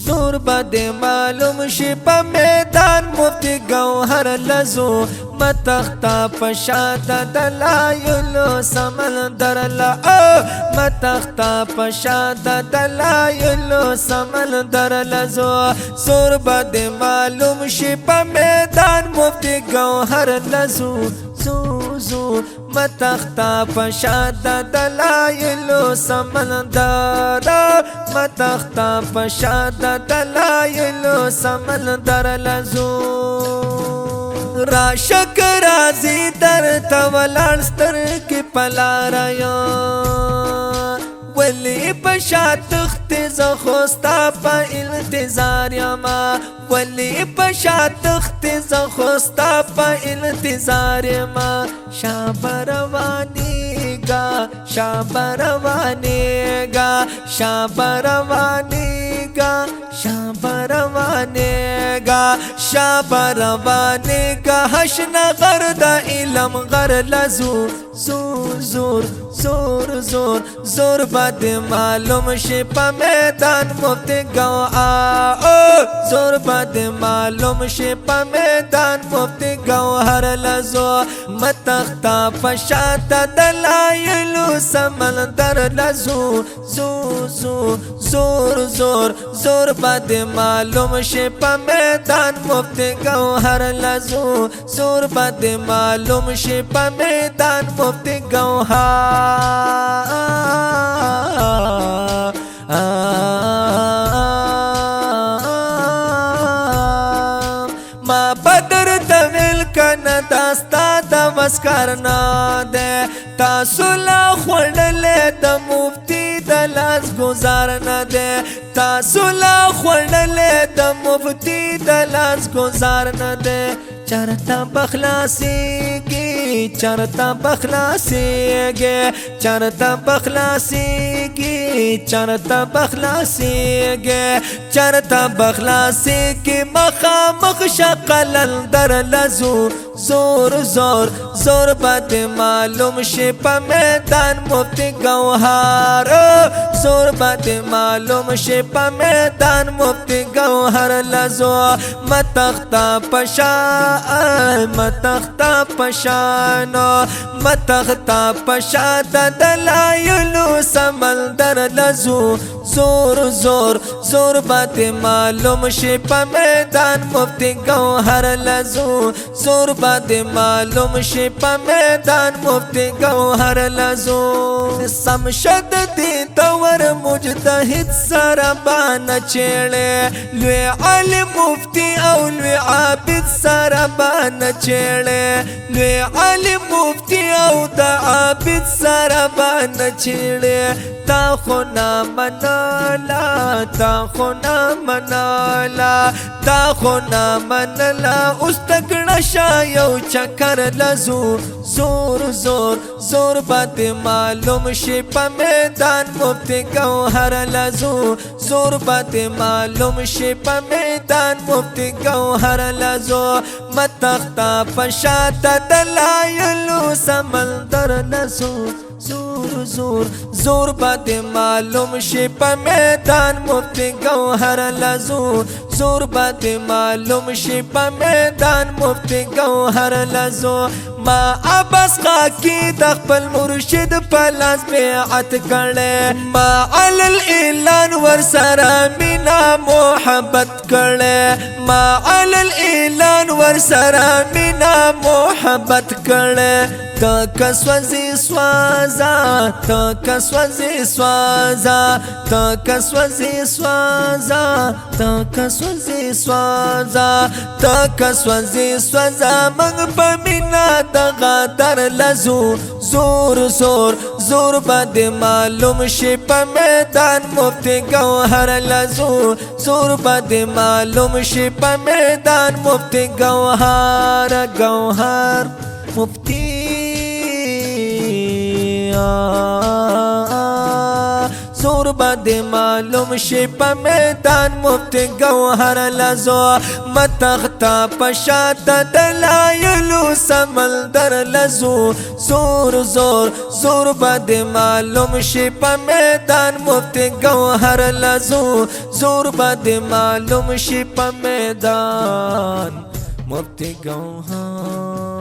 زور بد معلوم شي په میدان مفتی گوهر لزو متختا پشاد دلایل سمندر لا متختا پشاد دلایل سمندر لزو زور بد معلوم شي په میدان مفتی گوهر لزو زو متختا پشاد دلایل سمندر متختا پشاد دلایل سمندر لزو راشک رازی در تولان ستر کی پلارا یا ولی پشا تخت زخوستا پا انتظار یما ولی پشا تخت زخوستا پا انتظار یما شابروانی گا شابروانی گا شابروانی گا شابروانی گا شابروانی گا حشن غرد علم غر لزو زور زور زور زور زور بد معلوم شي په میدان مفتی گو زور بد معلوم شي په میدان مفتی گوهر لزو متختا پشاد دلایل سمندر لزو زور زور زور زور زور بد معلوم شي په میدان مفتی گوهر لزو زور بد معلوم شي په میدان مفتی گوهر ما بدر دویل کنا داستا دا مسکرنا دے تاسو لا خوڑلے دا مفتی دا لاس گزارنا دے تاسو لا خوڑلے دا مفتی دا لاس گزارنا دے چرتا بخلاسی کی چرتا بخلاسی گے چرتا بخلاسی کی چرتا بخلاسی گے چرتا بخلاسی کی مخامخ شقل اندر لزو زور زور زور بد معلوم شي په میدان مفتی گوهر زور بد معلوم شي په میدان مفتی گوهر لزو متختا پشا متختا پشانو متختا پشاد دلایل سمندر لزو زور زور زور بد معلوم شي په میدان مفتی گوهر لزو زور بد معلوم شي په میدان مفتی گوهر لزو سمشد دی دور مجتهد سره بانه چیړې لوی عالم مفتی او لوی عابد سره بانه چیړې لوی عالم مفتی او د عابد سره بانه چیړې تا خو نه منالا تا خو نه منالا تا خو نه منالا اوس تکړه شا یو چکر لزو زور زور زور بد معلوم شي په میدان مفتی گوهر لزو زور بد معلوم شي په میدان مفتی گوهر لزو متختا پشاد دلایل سمندر لزو زور زور زور بد معلوم شي په میدان مفتی گوهر لزو زور بد معلوم شي په میدان مفتی گوهر لزو ما عباس خاکی د خپل مرشد په لاس بیعت کړي ما علی الاعلان ور سره مینا محبت کړي ما علی الاعلان ور سره مینا محبت کړي تا کسوځي سوازا تا کسوځي سوازا تا کسوځي سوازا تا کسوځي سوازا تا کسوځي سوازا موږ په مینا د غدر لزو زور زور زور بد معلوم شي په میدان مفتی گوهر لزو زور بد معلوم شي په میدان مفتی گوهر گوهر مفتی زور بد معلوم شي په میدان مفتی گوهر لزو متخت تا پشات دلایلو سمندر لزو زور زور زور بد معلوم شي په میدان مفتی گوهر لزو زور بد معلوم شي په میدان مفتی گوهر